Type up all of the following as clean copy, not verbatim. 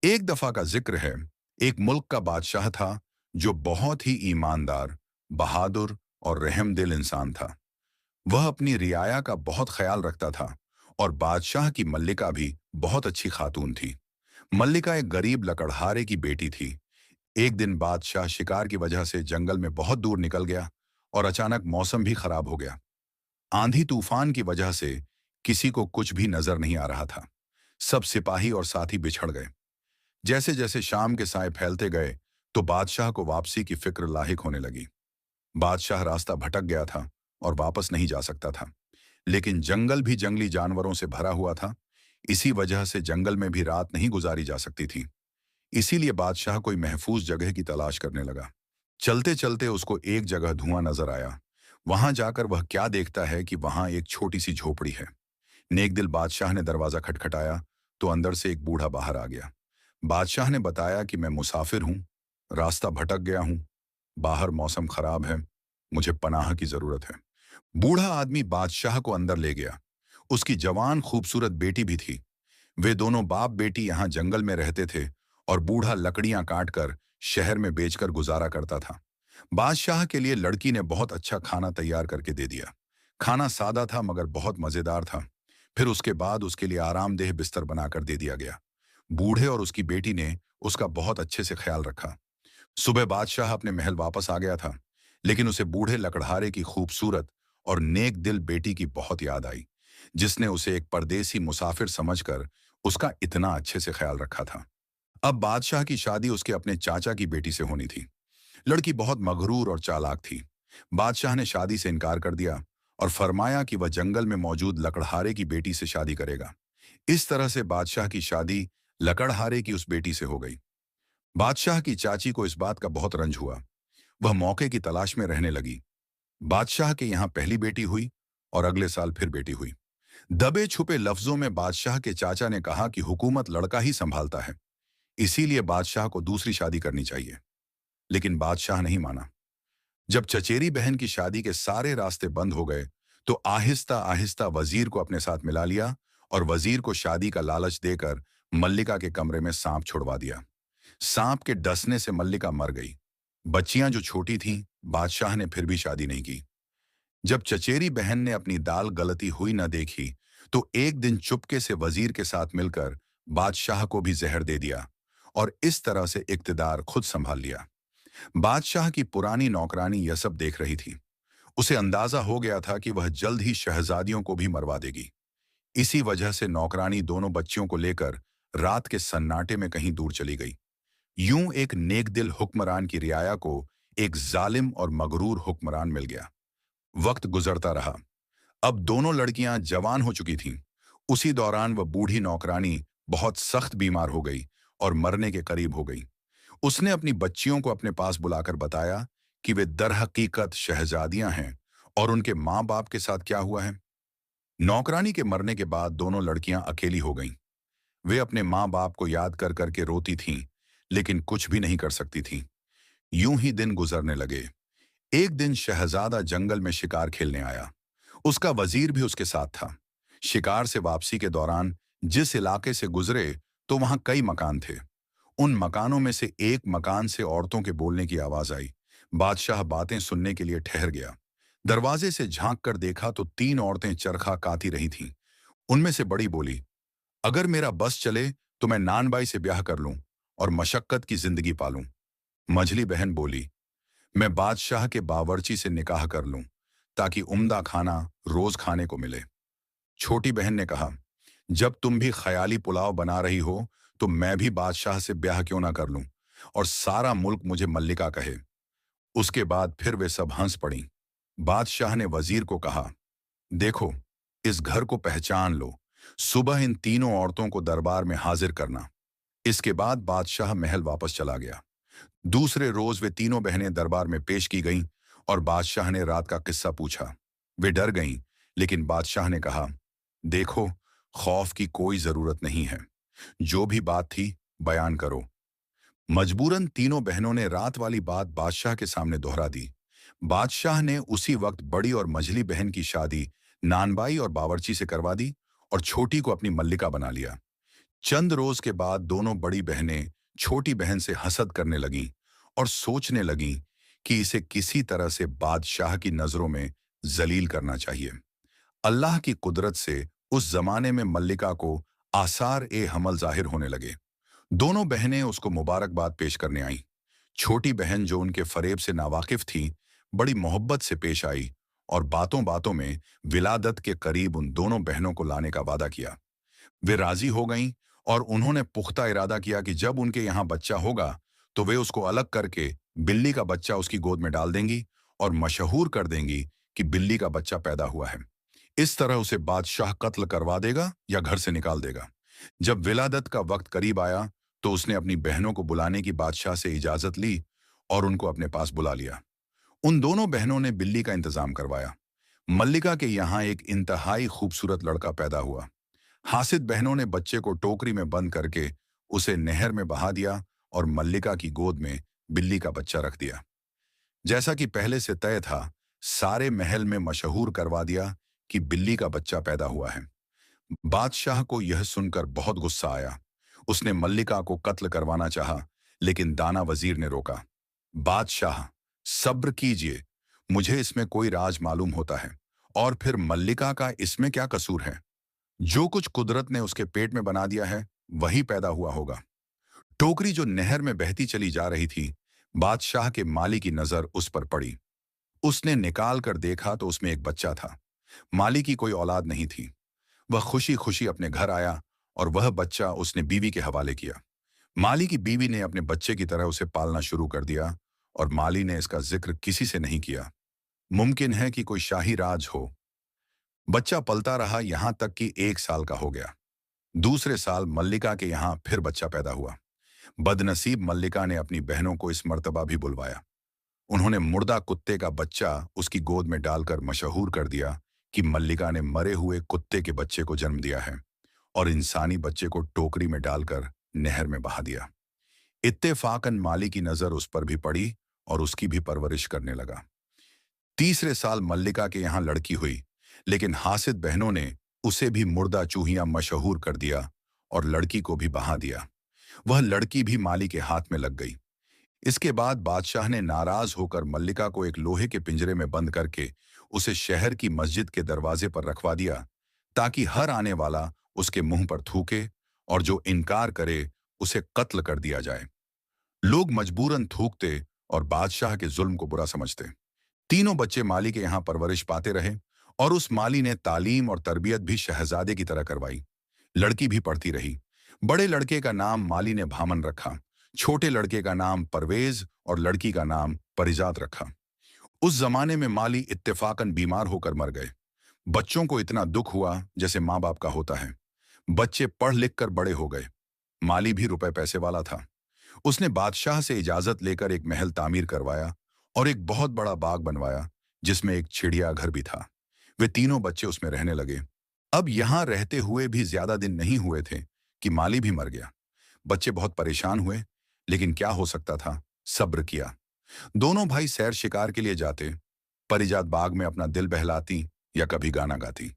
एक दफा का जिक्र है। एक मुल्क का बादशाह था जो बहुत ही ईमानदार, बहादुर और रहमदिल इंसान था। वह अपनी रियाया का बहुत ख्याल रखता था और बादशाह की मल्लिका भी बहुत अच्छी खातून थी। मल्लिका एक गरीब लकड़हारे की बेटी थी। एक दिन बादशाह शिकार की वजह से जंगल में बहुत दूर निकल गया और अचानक मौसम भी खराब हो गया। आंधी तूफान की वजह से किसी को कुछ भी नजर नहीं आ रहा था। सब सिपाही और साथी बिछड़ गए। जैसे जैसे शाम के साए फैलते गए तो बादशाह को वापसी की फिक्र लाहिक होने लगी। बादशाह रास्ता भटक गया था और वापस नहीं जा सकता था। लेकिन जंगल भी जंगली जानवरों से भरा हुआ था। इसी वजह से जंगल में भी रात नहीं गुजारी जा सकती थी। इसीलिए बादशाह कोई महफूज जगह की तलाश करने लगा। चलते चलते उसको एक जगह धुआं नजर आया। वहां जाकर वह क्या देखता है कि वहां एक छोटी सी झोपड़ी है। नेक दिल बादशाह ने दरवाजा खटखटाया तो अंदर से एक बूढ़ा बाहर आ गया। बादशाह ने बताया कि मैं मुसाफिर हूं, रास्ता भटक गया हूं, बाहर मौसम खराब है, मुझे पनाह की जरूरत है। बूढ़ा आदमी बादशाह को अंदर ले गया। उसकी जवान खूबसूरत बेटी भी थी। वे दोनों बाप बेटी यहाँ जंगल में रहते थे और बूढ़ा लकड़ियां काटकर शहर में बेचकर गुजारा करता था। बादशाह के लिए लड़की ने बहुत अच्छा खाना तैयार करके दे दिया। खाना सादा था मगर बहुत मजेदार था। फिर उसके बाद उसके लिए आरामदेह बिस्तर बनाकर दे दिया गया। बूढ़े और उसकी बेटी ने उसका बहुत अच्छे से ख्याल रखा। सुबह बादशाह अपने महल वापस आ गया था, लेकिन उसे बूढ़े लकड़हारे की खूबसूरत और नेक दिल बेटी की बहुत याद आई, जिसने उसे एक परदेसी मुसाफिर समझकर उसका इतना अच्छे से ख्याल रखा था। अब बादशाह की शादी उसके अपने चाचा की बेटी से होनी थी। लड़की बहुत मगरूर और चालाक थी। बादशाह ने शादी से इनकार कर दिया और फरमाया कि वह जंगल में मौजूद लकड़हारे की बेटी से शादी करेगा। इस तरह से बादशाह की शादी लकड़हारे की उस बेटी से हो गई। बादशाह की चाची को इस बात का बहुत रंज हुआ। वह मौके की तलाश में रहने लगी। बादशाह के यहाँ पहली बेटी हुई और अगले साल फिर बेटी हुई। दबे छुपे लफ्जों में बादशाह के चाचा ने कहा कि हुकूमत लड़का ही संभालता है, इसीलिए बादशाह को दूसरी शादी करनी चाहिए। लेकिन बादशाह नहीं माना। जब चचेरी बहन की शादी के सारे रास्ते बंद हो गए तो आहिस्ता आहिस्ता वजीर को अपने साथ मिला लिया और वजीर को शादी का लालच देकर मल्लिका के कमरे में सांप छुड़वा दिया। सांप के डसने से मल्लिका मर गई। बच्चियां जो छोटी थीं, बादशाह ने फिर भी शादी नहीं की। जब चचेरी बहन ने अपनी दाल गलती हुई न देखी तो एक दिन चुपके से वजीर के साथ मिलकर बादशाह को भी जहर दे दिया और इस तरह से इक्तदार खुद संभाल लिया। बादशाह की पुरानी नौकरानी यह सब देख रही थी। उसे अंदाजा हो गया था कि वह जल्द ही शहजादियों को भी मरवा देगी। इसी वजह से नौकरानी दोनों बच्चियों को लेकर रात के सन्नाटे में कहीं दूर चली गई। यूं एक नेकदिल हुक्मरान की रियाया को एक जालिम और मगरूर हुक्मरान मिल गया। वक्त गुजरता रहा। अब दोनों लड़कियां जवान हो चुकी थीं। उसी दौरान वह बूढ़ी नौकरानी बहुत सख्त बीमार हो गई और मरने के करीब हो गई। उसने अपनी बच्चियों को अपने पास बुलाकर बताया कि वे दरहकीकत शहजादियां हैं और उनके माँ बाप के साथ क्या हुआ है। नौकरानी के मरने के बाद दोनों लड़कियां अकेली हो गईं। वे अपने माँ बाप को याद कर करके रोती थीं, लेकिन कुछ भी नहीं कर सकती थीं। यूं ही दिन गुजरने लगे। एक दिन शहजादा जंगल में शिकार खेलने आया। उसका वजीर भी उसके साथ था। शिकार से वापसी के दौरान जिस इलाके से गुजरे तो वहां कई मकान थे। उन मकानों में से एक मकान से औरतों के बोलने की आवाज आई। बादशाह बातें सुनने के लिए ठहर गया। दरवाजे से झांक कर देखा तो तीन औरतें चरखा काती रही थीं। उनमें से बड़ी बोली, अगर मेरा बस चले तो मैं नानबाई से ब्याह कर लूं और मशक्कत की जिंदगी पालूं। मझली बहन बोली, मैं बादशाह के बावर्ची से निकाह कर लूं ताकि उम्दा खाना रोज खाने को मिले। छोटी बहन ने कहा, जब तुम भी ख्याली पुलाव बना रही हो तो मैं भी बादशाह से ब्याह क्यों ना कर लूं और सारा मुल्क मुझे मल्लिका कहे। उसके बाद फिर वे सब हंस पड़ी। बादशाह ने वजीर को कहा, देखो, इस घर को पहचान लो। सुबह इन तीनों औरतों को दरबार में हाजिर करना। इसके बाद बादशाह महल वापस चला गया। दूसरे रोज वे तीनों बहनें दरबार में पेश की गईं और बादशाह ने रात का किस्सा पूछा। वे डर गईं, लेकिन बादशाह ने कहा, देखो, खौफ की कोई जरूरत नहीं है। जो भी बात थी बयान करो। मजबूरन तीनों बहनों ने रात वाली बात बादशाह के सामने दोहरा दी। बादशाह ने उसी वक्त बड़ी और मझली बहन की शादी नानबाई और बावर्ची से करवा दी और छोटी को अपनी मल्लिका बना लिया। चंद रोज के बाद दोनों बड़ी बहनें छोटी बहन से हसद करने लगीं और सोचने लगीं कि इसे किसी तरह से बादशाह की नजरों में जलील करना चाहिए। अल्लाह की कुदरत से उस जमाने में मल्लिका को आसार ए हमल जाहिर होने लगे। दोनों बहनें उसको मुबारकबाद पेश करने आईं। छोटी बहन जो उनके फरेब से नावाकिफ थी, बड़ी मोहब्बत से पेश आई और बातों बातों में विलादत के करीब उन दोनों बहनों को लाने का वादा किया। वे राजी हो गईं और उन्होंने पुख्ता इरादा किया कि जब उनके यहाँ बच्चा होगा तो वे उसको अलग करके बिल्ली का बच्चा उसकी गोद में डाल देंगी और मशहूर कर देंगी कि बिल्ली का बच्चा पैदा हुआ है। इस तरह उसे बादशाह कत्ल करवा देगा या घर से निकाल देगा। जब विलादत का वक्त करीब आया तो उसने अपनी बहनों को बुलाने की बादशाह से इजाजत ली और उनको अपने पास बुला लिया। उन दोनों बहनों ने बिल्ली का इंतजाम करवाया। मल्लिका के यहाँ एक इंतहाई खूबसूरत लड़का पैदा हुआ। हासिद बहनों ने बच्चे को टोकरी में बंद करके उसे नहर में बहा दिया और मल्लिका की गोद में बिल्ली का बच्चा रख दिया। जैसा कि पहले से तय था, सारे महल में मशहूर करवा दिया कि बिल्ली का बच्चा पैदा हुआ है। बादशाह को यह सुनकर बहुत गुस्सा आया। उसने मल्लिका को कत्ल करवाना चाहा, लेकिन दाना वजीर ने रोका। बादशाह, सब्र कीजिए, मुझे इसमें कोई राज मालूम होता है, और फिर मल्लिका का इसमें क्या कसूर है? जो कुछ कुदरत ने उसके पेट में बना दिया है वही पैदा हुआ होगा। टोकरी जो नहर में बहती चली जा रही थी, बादशाह के माली की नजर उस पर पड़ी। उसने निकाल कर देखा तो उसमें एक बच्चा था। माली की कोई औलाद नहीं थी। वह खुशी खुशी अपने घर आया और वह बच्चा उसने बीवी के हवाले किया। माली की बीवी ने अपने बच्चे की तरह उसे पालना शुरू कर दिया और माली ने इसका जिक्र किसी से नहीं किया। मुमकिन है कि कोई शाही राज हो। बच्चा पलता रहा, यहां तक कि 1 साल का हो गया। दूसरे साल मल्लिका के यहाँ फिर बच्चा पैदा हुआ। बदनसीब मल्लिका ने अपनी बहनों को इस मर्तबा भी बुलवाया। उन्होंने मुर्दा कुत्ते का बच्चा उसकी गोद में डालकर मशहूर कर दिया कि मल्लिका ने मरे हुए कुत्ते के बच्चे को जन्म दिया है, और इंसानी बच्चे को टोकरी में डालकर नहर में बहा दिया। इत्तेफाकन माली की नजर उस पर भी पड़ी और उसकी भी परवरिश करने लगा। तीसरे साल मल्लिका के यहाँ लड़की हुई, लेकिन हासिद बहनों ने उसे भी मुर्दा चूहिया मशहूर कर दिया और लड़की को भी बहा दिया। वह लड़की भी माली के हाथ में लग गई। इसके बाद बादशाह ने नाराज होकर मल्लिका को एक लोहे के पिंजरे में बंद करके उसे शहर की मस्जिद के दरवाजे पर रखवा दिया, ताकि हर आने वाला उसके मुंह पर थूके और जो इनकार करे उसे कत्ल कर दिया जाए। लोग मजबूरन थूकते और बादशाह के जुल्म को बुरा समझते। तीनों बच्चे माली के यहाँ परवरिश पाते रहे और उस माली ने तालीम और तरबियत भी शहजादे की तरह करवाई। लड़की भी पढ़ती रही। बड़े लड़के का नाम माली ने भामन रखा, छोटे लड़के का नाम परवेज और लड़की का नाम परिजात रखा। उस जमाने में माली इत्तेफाकन बीमार होकर मर गए। बच्चों को इतना दुख हुआ जैसे माँ बाप का होता है। बच्चे पढ़ लिख कर बड़े हो गए। माली भी रुपए पैसे वाला था। उसने बादशाह से इजाजत लेकर एक महल तामीर करवाया और एक बहुत बड़ा बाग बनवाया, जिसमें एक चिड़ियाघर भी था। वे तीनों बच्चे उसमें रहने लगे। अब यहां रहते हुए भी ज्यादा दिन नहीं हुए थे कि माली भी मर गया। बच्चे बहुत परेशान हुए, लेकिन क्या हो सकता था, सब्र किया। दोनों भाई सैर शिकार के लिए जाते। परिजात बाग में अपना दिल बहलाती या कभी गाना गाती।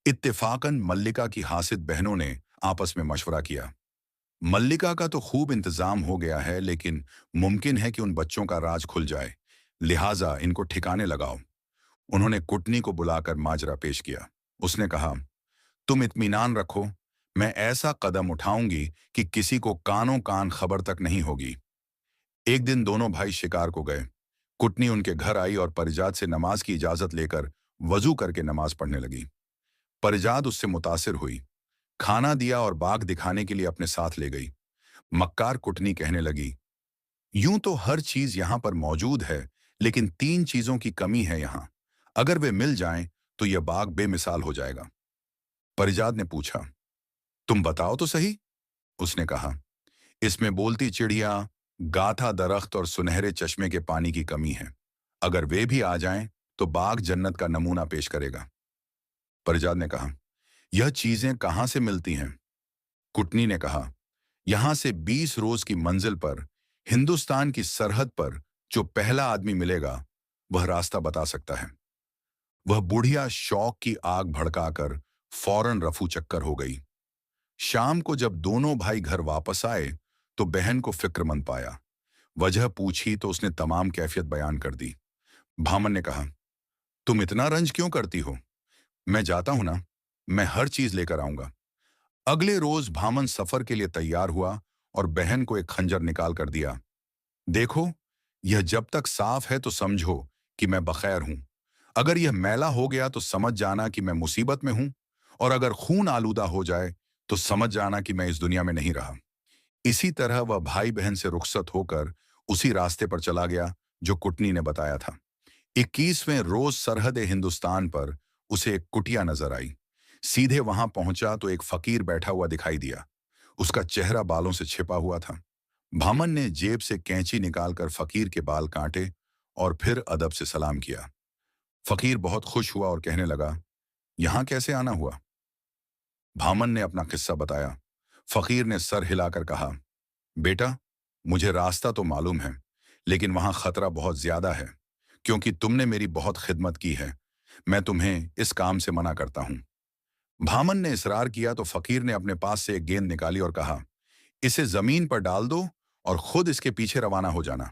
इत्तेफाकन मल्लिका की हासिद बहनों ने आपस में मशवरा किया। मल्लिका का तो खूब इंतजाम हो गया है, लेकिन मुमकिन है कि उन बच्चों का राज खुल जाए, लिहाजा इनको ठिकाने लगाओ। उन्होंने कुटनी को बुलाकर माजरा पेश किया। उसने कहा, तुम इत्मीनान रखो, मैं ऐसा कदम उठाऊंगी कि किसी को कानों कान खबर तक नहीं होगी। एक दिन दोनों भाई शिकार को गए। कुटनी उनके घर आई और परिजात से नमाज की इजाजत लेकर वजू करके नमाज पढ़ने लगी। परिजात उससे मुतासिर हुई, खाना दिया और बाग दिखाने के लिए अपने साथ ले गई। मक्कार कुटनी कहने लगी, यूं तो हर चीज यहां पर मौजूद है, लेकिन 3 चीजों की कमी है यहां। अगर वे मिल जाएं तो यह बाग बेमिसाल हो जाएगा। परिजात ने पूछा, तुम बताओ तो सही। उसने कहा, इसमें बोलती चिड़िया, गाथा दरख्त और सुनहरे चश्मे के पानी की कमी है। अगर वे भी आ जाएं तो बाग जन्नत का नमूना पेश करेगा। परिजात ने कहा, यह चीजें कहां से मिलती हैं? कुटनी ने कहा, यहां से 20 रोज की मंजिल पर हिंदुस्तान की सरहद पर जो पहला आदमी मिलेगा वह रास्ता बता सकता है। वह बुढ़िया शौक की आग भड़काकर फौरन रफू चक्कर हो गई। शाम को जब दोनों भाई घर वापस आए तो बहन को फिक्रमंद पाया। वजह पूछी तो उसने तमाम कैफियत बयान कर दी। भामन ने कहा, तुम इतना रंज क्यों करती हो? मैं जाता हूं ना, मैं हर चीज लेकर आऊंगा। अगले रोज भामन सफर के लिए तैयार हुआ और बहन को एक खंजर निकाल कर दिया। देखो, यह जब तक साफ है तो समझो कि मैं बखैर हूं। अगर यह मैला हो गया तो समझ जाना कि मैं मुसीबत में हूं, और अगर खून आलूदा हो जाए तो समझ जाना कि मैं इस दुनिया में नहीं रहा। इसी तरह वह भाई बहन से रुखसत होकर उसी रास्ते पर चला गया जो कुटनी ने बताया था। 21वें रोज सरहद हिंदुस्तान पर उसे एक कुटिया नजर आई। सीधे वहां पहुंचा तो एक फकीर बैठा हुआ दिखाई दिया। उसका चेहरा बालों से छिपा हुआ था। भामन ने जेब से कैंची निकालकर फकीर के बाल काटे और फिर अदब से सलाम किया। फकीर बहुत खुश हुआ और कहने लगा, यहां कैसे आना हुआ? भामन ने अपना किस्सा बताया। फकीर ने सर हिलाकर कहा, बेटा, मुझे रास्ता तो मालूम है, लेकिन वहां खतरा बहुत ज्यादा है। क्योंकि तुमने मेरी बहुत खिदमत की है, मैं तुम्हें इस काम से मना करता हूं। भामन ने इसरार किया तो फकीर ने अपने पास से एक गेंद निकाली और कहा, इसे जमीन पर डाल दो और खुद इसके पीछे रवाना हो जाना।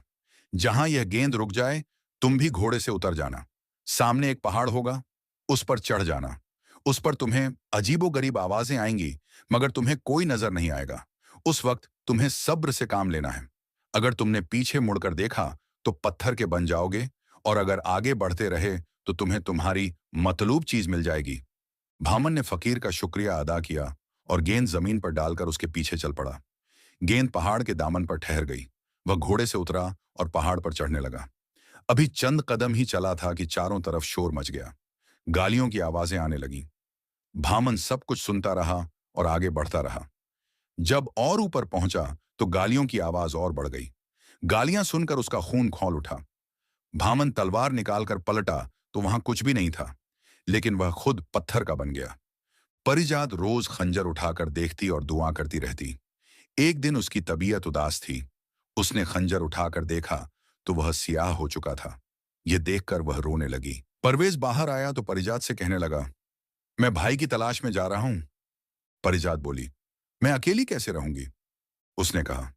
जहां यह गेंद रुक जाए, तुम भी घोड़े से उतर जाना। सामने एक पहाड़ होगा, उस पर चढ़ जाना। उस पर तुम्हें अजीबोगरीब आवाजें आएंगी, मगर तुम्हें कोई नजर नहीं आएगा। उस वक्त तुम्हें सब्र से काम लेना है। अगर तुमने पीछे मुड़कर देखा तो पत्थर के बन जाओगे, और अगर आगे बढ़ते रहे तो तुम्हें तुम्हारी मतलूब चीज मिल जाएगी। भामन ने फकीर का शुक्रिया अदा किया और गेंद जमीन पर डालकर उसके पीछे चल पड़ा। गेंद पहाड़ के दामन पर ठहर गई। वह घोड़े से उतरा और पहाड़ पर चढ़ने लगा। अभी चंद कदम ही चला था कि चारों तरफ शोर मच गया। गालियों की आवाजें आने लगीं। भामन सब कुछ सुनता रहा और आगे बढ़ता रहा। जब और ऊपर पहुंचा तो गालियों की आवाज और बढ़ गई। गालियां सुनकर उसका खून खौल उठा। भामन तलवार निकालकर पलटा तो वहां कुछ भी नहीं था, लेकिन वह खुद पत्थर का बन गया। परिजात रोज खंजर उठाकर देखती और दुआ करती रहती। एक दिन उसकी तबीयत उदास थी। उसने खंजर उठाकर देखा तो वह सियाह हो चुका था। यह देखकर वह रोने लगी। परवेज बाहर आया तो परिजात से कहने लगा, मैं भाई की तलाश में जा रहा हूं। परिजात बोली, मैं अकेली कैसे रहूंगी? उसने कहा,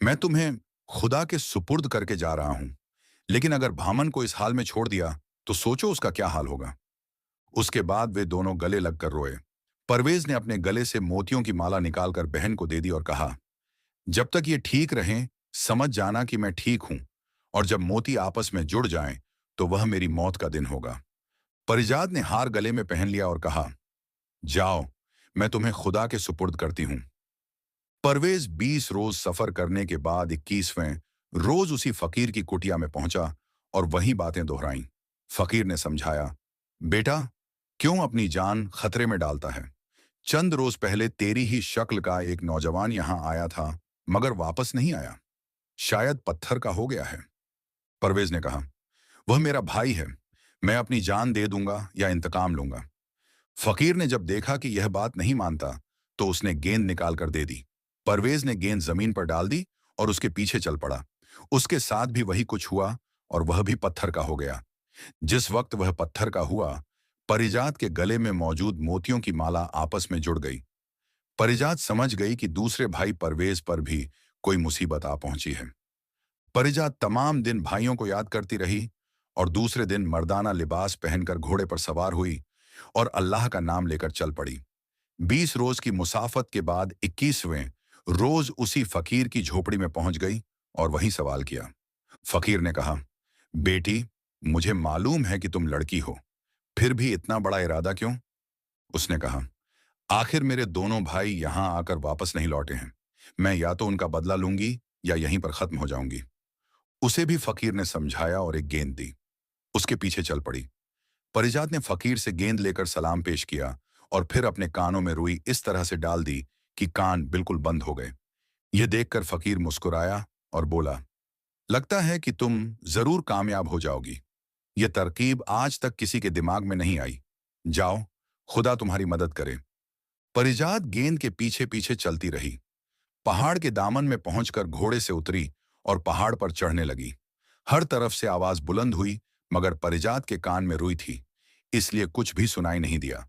मैं तुम्हें खुदा के सुपुर्द करके जा रहा हूं, लेकिन अगर भामन को इस हाल में छोड़ दिया तो सोचो उसका क्या हाल होगा। उसके बाद वे दोनों गले लगकर रोए। परवेज ने अपने गले से मोतियों की माला निकालकर बहन को दे दी और कहा, जब तक ये ठीक रहें, समझ जाना कि मैं ठीक हूं, और जब मोती आपस में जुड़ जाएं, तो वह मेरी मौत का दिन होगा। परिजात ने हार गले में पहन लिया और कहा, जाओ, मैं तुम्हें खुदा के सुपुर्द करती हूं। परवेज 20 रोज सफर करने के बाद 21वें रोज उसी फकीर की कुटिया में पहुंचा और वही बातें दोहराईं। फकीर ने समझाया, बेटा, क्यों अपनी जान खतरे में डालता है? चंद रोज पहले तेरी ही शक्ल का एक नौजवान यहां आया था, मगर वापस नहीं आया। शायद पत्थर का हो गया है। परवेज ने कहा, वह मेरा भाई है, मैं अपनी जान दे दूंगा या इंतकाम लूंगा। फकीर ने जब देखा कि यह बात नहीं मानता तो उसने गेंद निकाल कर दे दी। परवेज ने गेंद जमीन पर डाल दी और उसके पीछे चल पड़ा। उसके साथ भी वही कुछ हुआ और वह भी पत्थर का हो गया। जिस वक्त वह पत्थर का हुआ, परिजात के गले में मौजूद मोतियों की माला आपस में जुड़ गई। परिजात समझ गई कि दूसरे भाई परवेज पर भी कोई मुसीबत आ पहुंची है। परिजात तमाम दिन भाइयों को याद करती रही और दूसरे दिन मर्दाना लिबास पहनकर घोड़े पर सवार हुई और अल्लाह का नाम लेकर चल पड़ी। 20 रोज की मुसाफत के बाद 21वें रोज उसी फकीर की झोपड़ी में पहुंच गई और वहीं सवाल किया। फकीर ने कहा, बेटी, मुझे मालूम है कि तुम लड़की हो, फिर भी इतना बड़ा इरादा क्यों? उसने कहा, आखिर मेरे दोनों भाई यहां आकर वापस नहीं लौटे हैं। मैं या तो उनका बदला लूंगी या यहीं पर खत्म हो जाऊंगी। उसे भी फकीर ने समझाया और एक गेंद दी। उसके पीछे चल पड़ी। परिजात ने फकीर से गेंद लेकर सलाम पेश किया और फिर अपने कानों में रुई इस तरह से डाल दी कि कान बिल्कुल बंद हो गए। यह देखकर फकीर मुस्कुराया और बोला, लगता है कि तुम जरूर कामयाब हो जाओगी। यह तरकीब आज तक किसी के दिमाग में नहीं आई। जाओ, खुदा तुम्हारी मदद करे। परिजात गेंद के पीछे पीछे चलती रही। पहाड़ के दामन में पहुंचकर घोड़े से उतरी और पहाड़ पर चढ़ने लगी। हर तरफ से आवाज बुलंद हुई, मगर परिजात के कान में रुई थी, इसलिए कुछ भी सुनाई नहीं दिया।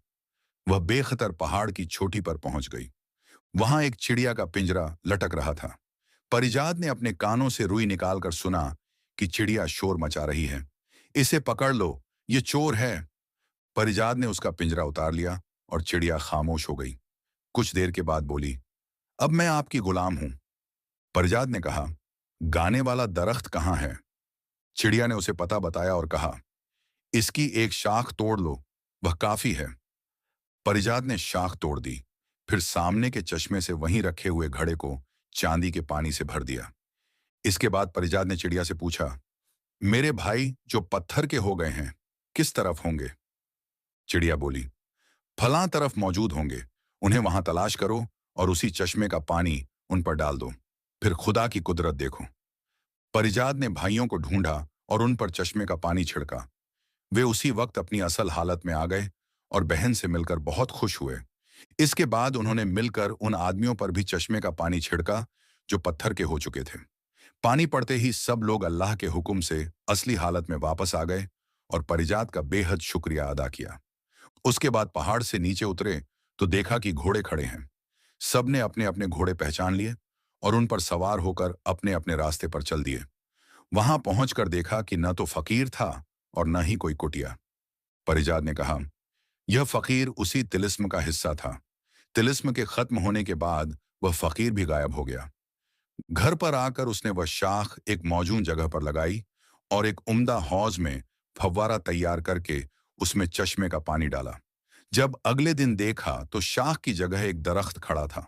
वह बेखतर पहाड़ की चोटी पर पहुंच गई। वहां एक चिड़िया का पिंजरा लटक रहा था। परिजात ने अपने कानों से रुई निकालकर सुना कि चिड़िया शोर मचा रही है। इसे पकड़ लो, ये चोर है। परिजात ने उसका पिंजरा उतार लिया और चिड़िया खामोश हो गई। कुछ देर के बाद बोली, अब मैं आपकी गुलाम हूं। परिजात ने कहा, गाने वाला दरख्त कहाँ है? चिड़िया ने उसे पता बताया और कहा, इसकी एक शाख तोड़ लो, वह काफी है। परिजात ने शाख तोड़ दी, फिर सामने के चश्मे से वहीं रखे हुए घड़े को चांदी के पानी से भर दिया। इसके बाद परिजात ने चिड़िया से पूछा, मेरे भाई जो पत्थर के हो गए हैं, किस तरफ होंगे? चिड़िया बोली, फलां तरफ मौजूद होंगे, उन्हें वहां तलाश करो और उसी चश्मे का पानी उन पर डाल दो, फिर खुदा की कुदरत देखो। परिजात ने भाइयों को ढूंढा और उन पर चश्मे का पानी छिड़का। वे उसी वक्त अपनी असल हालत में आ गए और बहन से मिलकर बहुत खुश हुए। इसके बाद उन्होंने मिलकर उन आदमियों पर भी चश्मे का पानी छिड़का जो पत्थर के हो चुके थे। पानी पड़ते ही सब लोग अल्लाह के हुक्म से असली हालत में वापस आ गए और परिजात का बेहद शुक्रिया अदा किया। उसके बाद पहाड़ से नीचे उतरे तो देखा कि घोड़े खड़े हैं। सबने अपने अपने घोड़े पहचान लिए और उन पर सवार होकर अपने अपने रास्ते पर चल दिए। वहां पहुंचकर देखा कि न तो फकीर था और न ही कोई कुटिया। परिजात ने कहा, यह फकीर उसी तिलिस्म का हिस्सा था। तिलिस्म के खत्म होने के बाद वह फकीर भी गायब हो गया। घर पर आकर उसने वह शाख एक मौजूद जगह पर लगाई और एक उम्दा हौज में फव्वारा तैयार करके उसमें चश्मे का पानी डाला। जब अगले दिन देखा तो शाख की जगह एक दरख्त खड़ा था।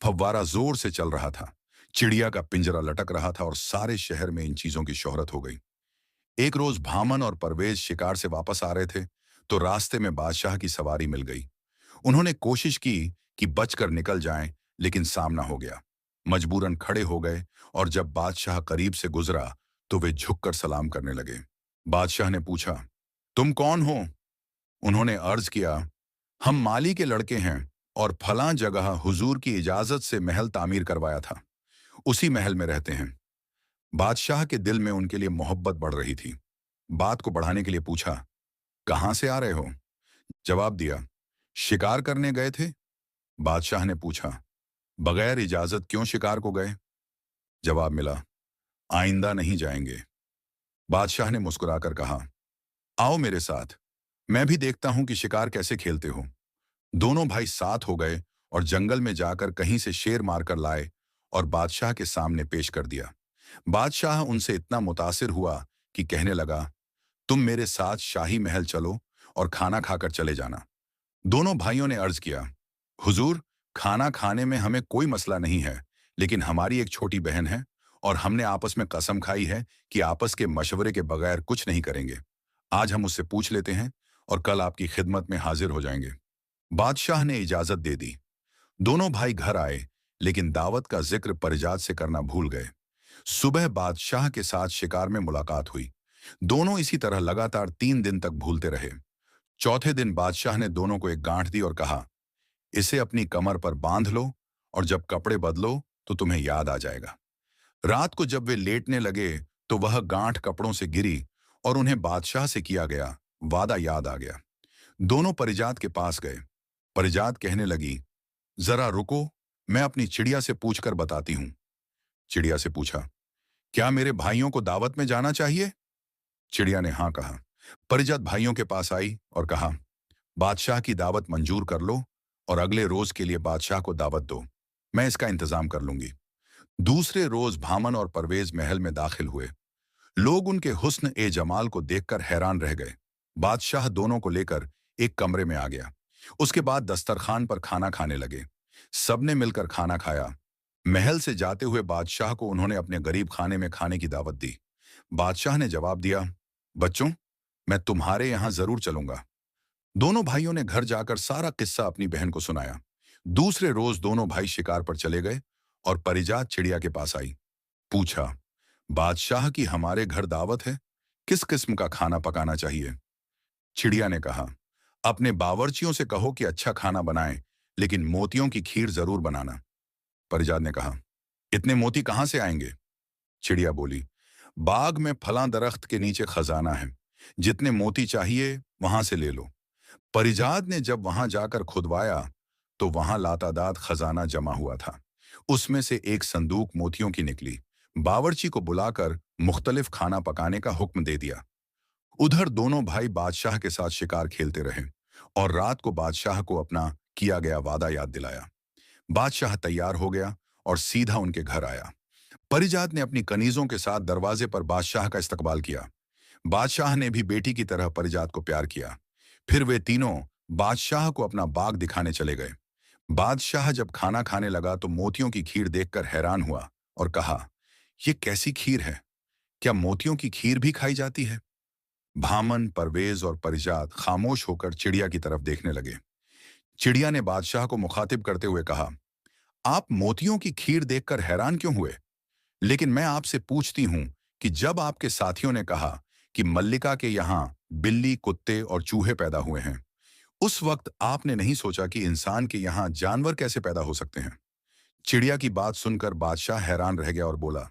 फव्वारा जोर से चल रहा था, चिड़िया का पिंजरा लटक रहा था और सारे शहर में इन चीजों की शोहरत हो गई। एक रोज भामन और परवेज शिकार से वापस आ रहे थे तो रास्ते में बादशाह की सवारी मिल गई। उन्होंने कोशिश की कि बचकर निकल जाएं, लेकिन सामना हो गया। मजबूरन खड़े हो गए और जब बादशाह करीब से गुजरा तो वे झुककर सलाम करने लगे। बादशाह ने पूछा, तुम कौन हो? उन्होंने अर्ज किया, हम माली के लड़के हैं और फलां जगह हुजूर की इजाजत से महल तामीर करवाया था, उसी महल में रहते हैं। बादशाह के दिल में उनके लिए मोहब्बत बढ़ रही थी। बात को बढ़ाने के लिए पूछा, कहां से आ रहे हो? जवाब दिया, शिकार करने गए थे। बादशाह ने पूछा, बगैर इजाजत क्यों शिकार को गए? जवाब मिला, आइंदा नहीं जाएंगे। बादशाह ने मुस्कुराकर कहा, आओ मेरे साथ, मैं भी देखता हूं कि शिकार कैसे खेलते हो। दोनों भाई साथ हो गए और जंगल में जाकर कहीं से शेर मारकर लाए और बादशाह के सामने पेश कर दिया। बादशाह उनसे इतना मुतासिर हुआ कि कहने लगा, तुम मेरे साथ शाही महल चलो और खाना खाकर चले जाना। दोनों भाइयों ने अर्ज किया, हुजूर, खाना खाने में हमें कोई मसला नहीं है, लेकिन हमारी एक छोटी बहन है और हमने आपस में कसम खाई है कि आपस के मशवरे के बगैर कुछ नहीं करेंगे। आज हम उससे पूछ लेते हैं और कल आपकी खिदमत में हाजिर हो जाएंगे। बादशाह ने इजाजत दे दी। दोनों भाई घर आए, लेकिन दावत का जिक्र परिजात से करना भूल गए। सुबह बादशाह के साथ शिकार में मुलाकात हुई। दोनों इसी तरह लगातार 3 दिन तक भूलते रहे। चौथे दिन बादशाह ने दोनों को एक गांठ दी और कहा, इसे अपनी कमर पर बांध लो और जब कपड़े बदलो तो तुम्हें याद आ जाएगा। रात को जब वे लेटने लगे तो वह गांठ कपड़ों से गिरी और उन्हें बादशाह से किया गया वादा याद आ गया। दोनों परिजात के पास गए। परिजात कहने लगी, जरा रुको, मैं अपनी चिड़िया से पूछकर बताती हूं। चिड़िया से पूछा, क्या मेरे भाइयों को दावत में जाना चाहिए? चिड़िया ने हाँ कहा। परिजात भाइयों के पास आई और कहा, बादशाह की दावत मंजूर कर लो और अगले रोज के लिए बादशाह को दावत दो, मैं इसका इंतजाम कर लूंगी। दूसरे रोज भामन और परवेज महल में दाखिल हुए। लोग उनके हुस्न ए जमाल को देखकर हैरान रह गए। बादशाह दोनों को लेकर एक कमरे में आ गया। उसके बाद दस्तरखान पर खाना खाने लगे। सबने मिलकर खाना खाया। महल से जाते हुए बादशाह को उन्होंने अपने गरीब खाने में खाने की दावत दी। बादशाह ने जवाब दिया, बच्चों, मैं तुम्हारे यहां जरूर चलूंगा। दोनों भाइयों ने घर जाकर सारा किस्सा अपनी बहन को सुनाया। दूसरे रोज दोनों भाई शिकार पर चले गए और परिजात चिड़िया के पास आई। पूछा, बादशाह की हमारे घर दावत है, किस किस्म का खाना पकाना चाहिए? चिड़िया ने कहा, अपने बावर्चियों से कहो कि अच्छा खाना बनाएं, लेकिन मोतियों की खीर जरूर बनाना। परिजात ने कहा, इतने मोती कहां से आएंगे? चिड़िया बोली, बाग में फलां दरख्त के नीचे खजाना है, जितने मोती चाहिए वहां से ले लो। परिजात ने जब वहां जाकर खुदवाया तो वहां लातादाद खजाना जमा हुआ था। उसमें से एक संदूक मोतियों की निकली। बावर्ची को बुलाकर मुख्तलिफ खाना पकाने का हुक्म दे दिया। उधर दोनों भाई बादशाह के साथ शिकार खेलते रहे और रात को बादशाह को अपना किया गया वादा याद दिलाया। बादशाह तैयार हो गया और सीधा उनके घर आया। परिजात ने अपनी कनीजों के साथ दरवाजे पर बादशाह का इस्तकबाल किया। बादशाह ने भी बेटी की तरह परिजात को प्यार किया। फिर वे तीनों बादशाह को अपना बाग दिखाने चले गए। बादशाह जब खाना खाने लगा तो मोतियों की खीर देखकर हैरान हुआ और कहा, यह कैसी खीर है? क्या मोतियों की खीर भी खाई जाती है? भामन, परवेज और परिजात खामोश होकर चिड़िया की तरफ देखने लगे। चिड़िया ने बादशाह को मुखातिब करते हुए कहा, आप मोतियों की खीर देखकर हैरान क्यों हुए? लेकिन मैं आपसे पूछती हूं कि जब आपके साथियों ने कहा कि मल्लिका के यहां बिल्ली, कुत्ते और चूहे पैदा हुए हैं, उस वक्त आपने नहीं सोचा कि इंसान के यहां जानवर कैसे पैदा हो सकते हैं? चिड़िया की बात सुनकर बादशाह हैरान रह गया और बोला,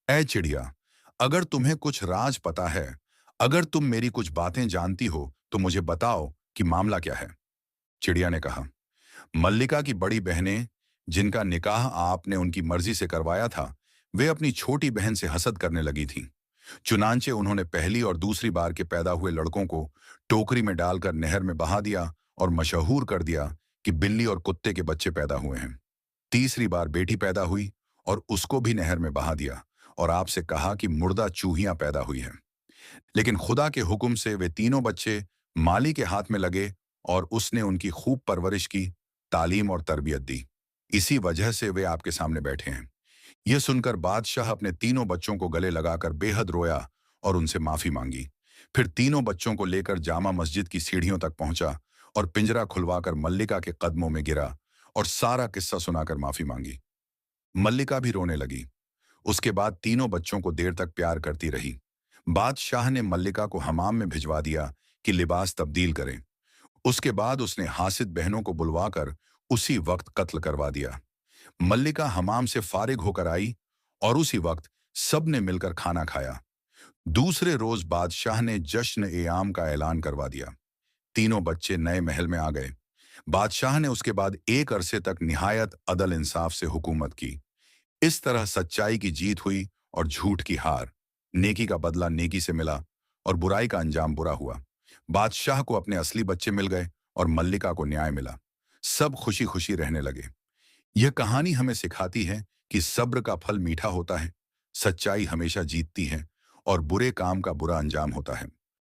ऐ चिड़िया, अगर तुम्हें कुछ राज पता है, अगर तुम मेरी कुछ बातें जानती हो तो मुझे बताओ कि मामला क्या है। चिड़िया ने कहा, मल्लिका की बड़ी बहनें, जिनका निकाह आपने उनकी मर्जी से करवाया था, वे अपनी छोटी बहन से हसद करने लगी थीं। चुनांचे उन्होंने पहली और दूसरी बार के पैदा हुए लड़कों को टोकरी में डालकर नहर में बहा दिया और मशहूर कर दिया कि बिल्ली और कुत्ते के बच्चे पैदा हुए हैं। तीसरी बार बेटी पैदा हुई और उसको भी नहर में बहा दिया और आपसे कहा कि मुर्दा चूहियां पैदा हुई हैं। लेकिन खुदा के हुक्म से वे तीनों बच्चे माली के हाथ में लगे और उसने उनकी खूब परवरिश की, तालीम और तरबियत दी। इसी वजह से वे आपके सामने बैठे हैं। यह सुनकर बादशाह अपने तीनों बच्चों को गले लगाकर बेहद रोया और उनसे माफी मांगी। फिर तीनों बच्चों को लेकर जामा मस्जिद की सीढ़ियों तक पहुंचा और पिंजरा खुलवाकर मल्लिका के कदमों में गिरा और सारा किस्सा सुनाकर माफी मांगी। मल्लिका भी रोने लगी। उसके बाद तीनों बच्चों को देर तक प्यार करती रही। बादशाह ने मल्लिका को हमाम में भिजवा दिया कि लिबास तब्दील करें। उसके बाद उसने हासिद बहनों को बुलवाकर उसी वक्त कत्ल करवा दिया। मल्लिका हमाम से फारिग होकर आई और उसी वक्त सबने मिलकर खाना खाया। दूसरे रोज बादशाह ने जश्न ए आम का ऐलान करवा दिया। तीनों बच्चे नए महल में आ गए। बादशाह ने उसके बाद एक अरसे तक निहायत अदल इंसाफ से हुकूमत की। इस तरह सच्चाई की जीत हुई और झूठ की हार। नेकी का बदला नेकी से मिला और बुराई का अंजाम बुरा हुआ। बादशाह को अपने असली बच्चे मिल गए और मल्लिका को न्याय मिला। सब खुशी खुशी रहने लगे। यह कहानी हमें सिखाती है कि सब्र का फल मीठा होता है, सच्चाई हमेशा जीतती है और बुरे काम का बुरा अंजाम होता है।